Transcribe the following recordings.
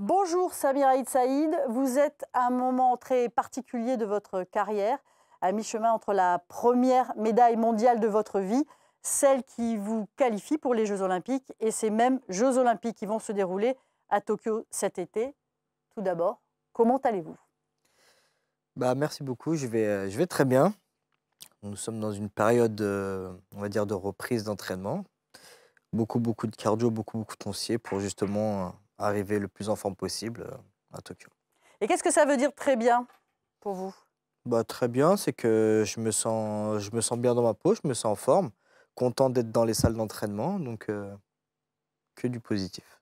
Bonjour Samira Aïd Saïd, vous êtes à un moment très particulier de votre carrière, à mi-chemin entre la première médaille mondiale de votre vie, celle qui vous qualifie pour les Jeux Olympiques, et ces mêmes Jeux Olympiques qui vont se dérouler à Tokyo cet été. Tout d'abord, comment allez-vous? Merci beaucoup, je vais très bien. Nous sommes dans une période, on va dire, de reprise d'entraînement. Beaucoup de cardio, beaucoup de foncier pour justement arriver le plus en forme possible à Tokyo. Et qu'est-ce que ça veut dire très bien pour vous? Très bien, c'est que je me sens bien dans ma peau, je me sens en forme, content d'être dans les salles d'entraînement, donc que du positif.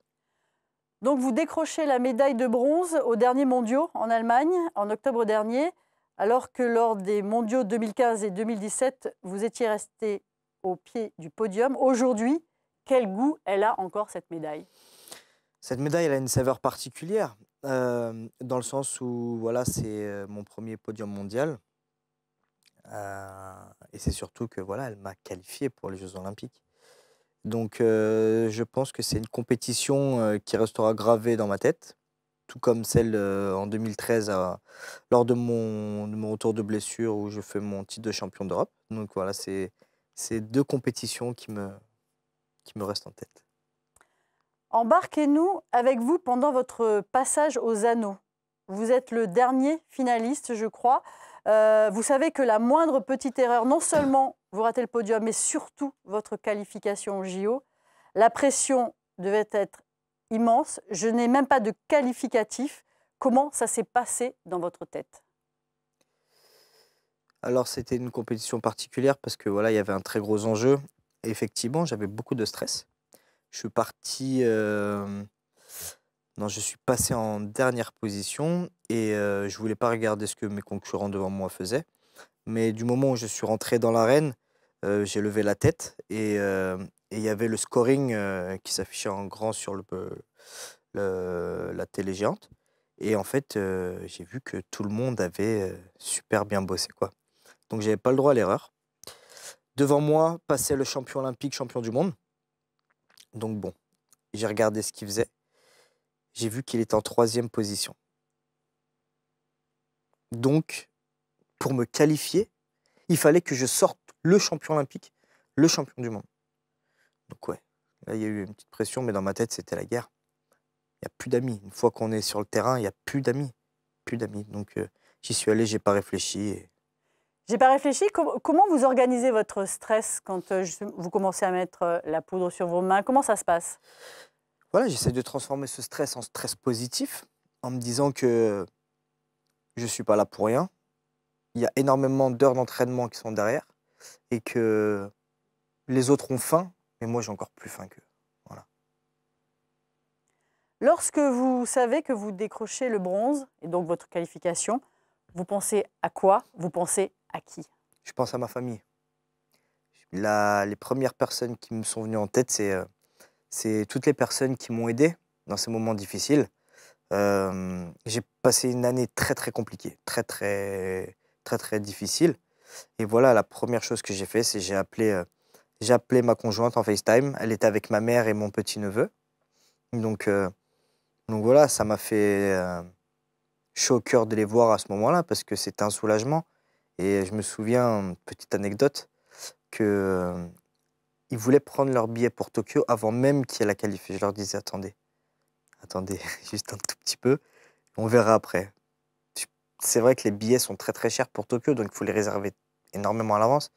Donc vous décrochez la médaille de bronze aux derniers mondiaux en Allemagne en octobre dernier, alors que lors des mondiaux 2015 et 2017, vous étiez resté au pied du podium. Aujourd'hui, quel goût elle a encore cette médaille? Cette médaille, elle a une saveur particulière, dans le sens où voilà, c'est mon premier podium mondial. Et c'est surtout que voilà, elle m'a qualifié pour les Jeux olympiques. Donc je pense que c'est une compétition, qui restera gravée dans ma tête, tout comme celle, en 2013 lors de mon retour de blessure où je fais mon titre de champion d'Europe. Donc voilà, c'est 2 compétitions qui me restent en tête. Embarquez-nous avec vous pendant votre passage aux anneaux. Vous êtes le dernier finaliste, je crois. Vous savez que la moindre petite erreur, non seulement vous ratez le podium, mais surtout votre qualification au JO. La pression devait être immense. Je n'ai même pas de qualificatif. Comment ça s'est passé dans votre tête? Alors c'était une compétition particulière parce que voilà, il y avait un très gros enjeu. Et effectivement, j'avais beaucoup de stress. Je suis parti, non, je suis passé en dernière position et je voulais pas regarder ce que mes concurrents devant moi faisaient. Mais du moment où je suis rentré dans l'arène, j'ai levé la tête et il y avait le scoring, qui s'affichait en grand sur la télé géante et en fait, j'ai vu que tout le monde avait, super bien bossé, quoi. Donc j'avais pas le droit à l'erreur. Devant moi passait le champion olympique, champion du monde. Donc bon, j'ai regardé ce qu'il faisait. J'ai vu qu'il était en troisième position. Donc pour me qualifier, il fallait que je sorte le champion olympique, le champion du monde. Donc ouais, là, il y a eu une petite pression, mais dans ma tête, c'était la guerre. Il y a plus d'amis. Une fois qu'on est sur le terrain, il y a plus d'amis, plus d'amis. Donc j'y suis allé, j'ai pas réfléchi et J'ai pas réfléchi. Comment vous organisez votre stress quand vous commencez à mettre la poudre sur vos mains? Comment ça se passe? voilà, j'essaie de transformer ce stress en stress positif, en me disant que je suis pas là pour rien. Il y a énormément d'heures d'entraînement qui sont derrière et que les autres ont faim, mais moi, j'ai encore plus faim qu'eux. Voilà. Lorsque vous savez que vous décrochez le bronze, et donc votre qualification, vous pensez à quoi? Vous pensez à qui? Je pense à ma famille. Les premières personnes qui me sont venues en tête, c'est toutes les personnes qui m'ont aidé dans ces moments difficiles. J'ai passé une année très, très compliquée, très difficile et voilà, la première chose que j'ai fait, c'est j'ai appelé ma conjointe en FaceTime. Elle était avec ma mère et mon petit-neveu. Donc heu, donc voilà, ça m'a fait, chaud au cœur de les voir à ce moment-là parce que c'était un soulagement et je me souviens, petite anecdote, que, ils voulaient prendre leur billet pour Tokyo avant même qu'il y ait la qualif et je leur disais: attendez, juste un tout petit peu, on verra après». J C'est vrai que les billets sont très, très chers pour Tokyo, donc il faut les réserver énormément à l'avance,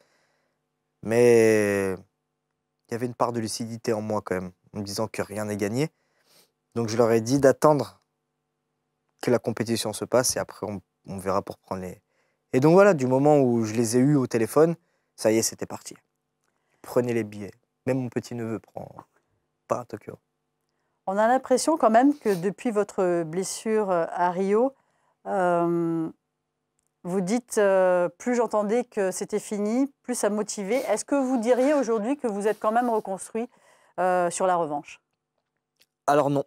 mais il y avait une part de lucidité en moi quand même, en me disant que rien n'est gagné. Donc je leur ai dit d'attendre que la compétition se passe et après on verra pour prendre les et donc voilà, du moment où je les ai eus au téléphone, ça y est, c'était parti. Prenez les billets. Même mon petit-neveu part à Tokyo. On a l'impression quand même que depuis votre blessure à Rio, euh, vous dites, plus j'entendais que c'était fini, plus ça me motivait. Est-ce que vous diriez aujourd'hui que vous êtes quand même reconstruit sur la revanche? Alors non,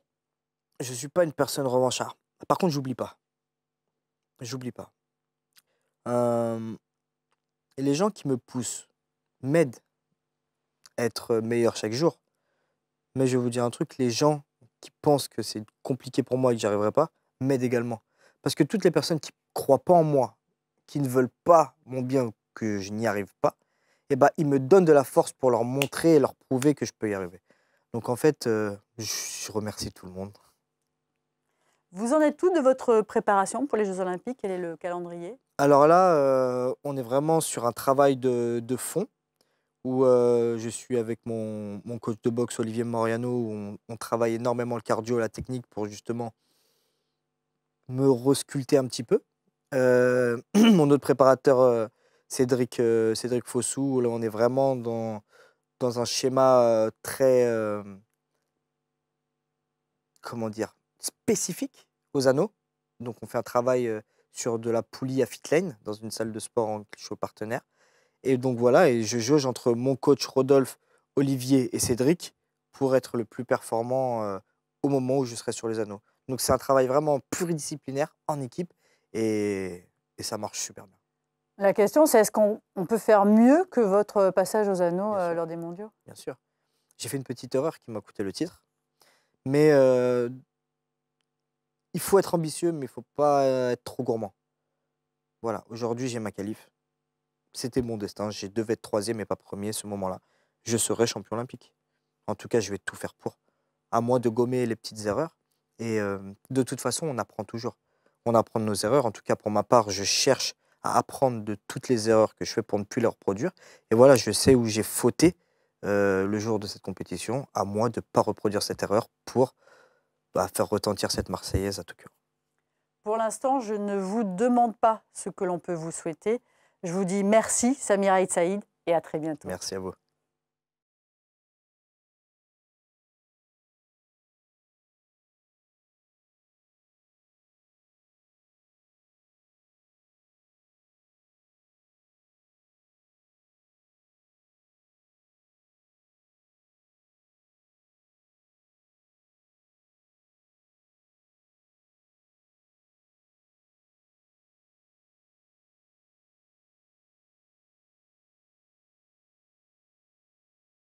je suis pas une personne revanchard. Par contre, j'oublie pas. J'oublie pas. Hem Et les gens qui me poussent m'aident à être meilleur chaque jour. Mais je vais vous dire un truc, les gens qui pensent que c'est compliqué pour moi et que j'y arriverai pas, m'aident également. Parce que toutes les personnes qui croient pas en moi, qui ne veulent pas mon bien, que je n'y arrive pas, et ben, ils me donnent de la force pour leur montrer et leur prouver que je peux y arriver. Donc en fait, je remercie tout le monde. Vous en êtes où de votre préparation pour les Jeux Olympiques? Quel est le calendrier? Alors là, on est vraiment sur un travail de fond où je suis avec mon coach de boxe Olivier Moriano, où on travaille énormément le cardio, la technique pour justement me resculpter un petit peu. Mon autre préparateur, Cédric Fossou, là on est vraiment dans un schéma très, comment dire, spécifique aux anneaux. Donc on fait un travail sur de la poulie à fit lane dans une salle de sport en je suis partenaire. Et donc voilà, et je jauge entre mon coach Rodolphe, Olivier et Cédric pour être le plus performant au moment où je serai sur les anneaux. Donc c'est un travail vraiment pluridisciplinaire en équipe et ça marche super bien. La question, c'est est-ce qu'on peut faire mieux que votre passage aux anneaux Bien sûr. lors des mondiaux? Bien sûr. J'ai fait une petite erreur qui m'a coûté le titre, mais il faut être ambitieux, mais il ne faut pas être trop gourmand. Voilà, aujourd'hui j'ai ma qualif. C'était mon destin. Je devais être troisième et pas premier ce moment-là. Je serai champion olympique. En tout cas, je vais tout faire pour. À moi de gommer les petites erreurs. Et de toute façon, on apprend toujours. On apprend de nos erreurs. En tout cas, pour ma part, je cherche à apprendre de toutes les erreurs que je fais pour ne plus les reproduire. Et voilà, je sais où j'ai fauté le jour de cette compétition. À moi de ne pas reproduire cette erreur pour faire retentir cette Marseillaise à Tokyo. Pour l'instant, je ne vous demande pas ce que l'on peut vous souhaiter. Je vous dis merci, Samira Eid Saïd, et à très bientôt. Merci à vous.